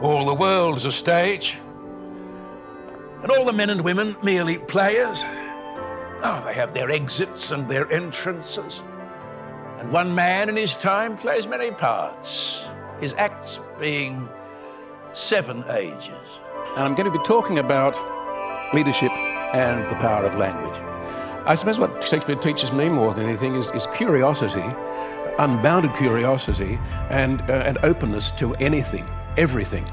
All the world's a stage, and all the men and women merely players. Oh, they have their exits and their entrances. And one man in his time plays many parts, his acts being 7 ages. And I'm going to be talking about leadership and the power of language. I suppose what Shakespeare teaches me more than anything is curiosity, unbounded curiosity, and openness to anything, everything.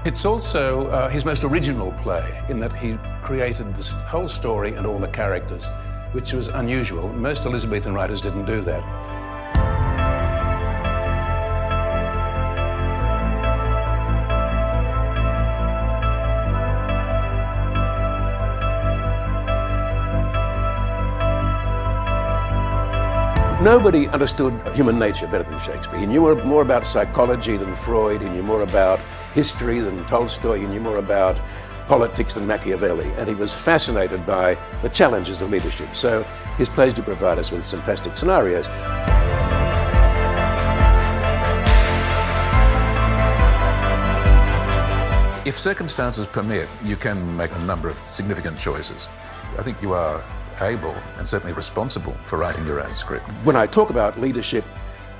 It's also his most original play, in that he created this whole story and all the characters, which was unusual. Most Elizabethan writers didn't do that. Nobody understood human nature better than Shakespeare. He knew more about psychology than Freud. He knew more about history than Tolstoy. He knew more about politics than Machiavelli. And he was fascinated by the challenges of leadership. So his plays do provide us with some plastic scenarios. If circumstances permit, you can make a number of significant choices. I think you are able and certainly responsible for writing your own script. When I talk about leadership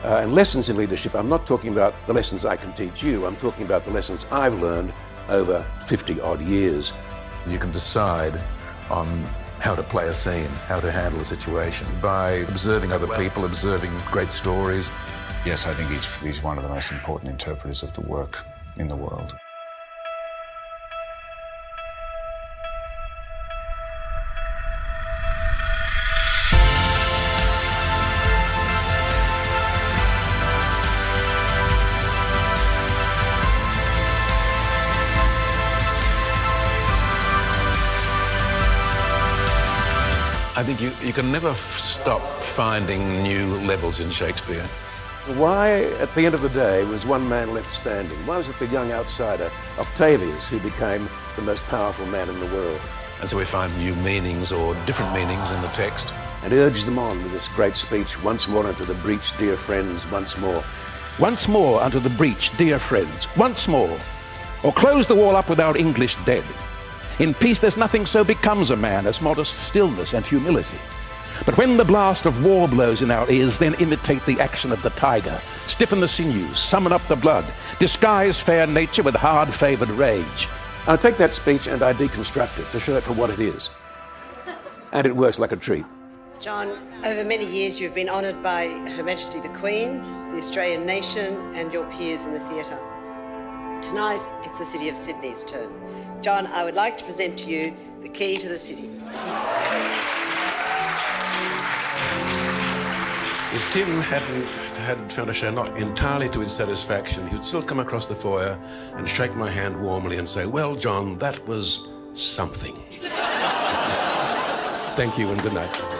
and lessons in leadership, I'm not talking about the lessons I can teach you. I'm talking about the lessons I've learned over 50-odd years. You can decide on how to play a scene, how to handle a situation by observing other people, observing great stories. Yes, I think he's one of the most important interpreters of the work in the world. I think you can never stop finding new levels in Shakespeare. Why, at the end of the day, was one man left standing? Why was it the young outsider, Octavius, who became the most powerful man in the world? And so we find new meanings or different meanings in the text. And urges them on with this great speech, once more unto the breach, dear friends, once more. Once more unto the breach, dear friends, once more. Or close the wall up with our English dead. In peace there's nothing so becomes a man as modest stillness and humility. But when the blast of war blows in our ears, then imitate the action of the tiger. Stiffen the sinews, summon up the blood, disguise fair nature with hard-favoured rage. I take that speech and I deconstruct it to show it for what it is. And it works like a treat. John, over many years you've been honoured by Her Majesty the Queen, the Australian nation and your peers in the theatre. Tonight it's the City of Sydney's turn. John, I would like to present to you the key to the city. If Tim had found a show not entirely to his satisfaction, he would still come across the foyer and shake my hand warmly and say, "Well, John, that was something." Thank you and good night.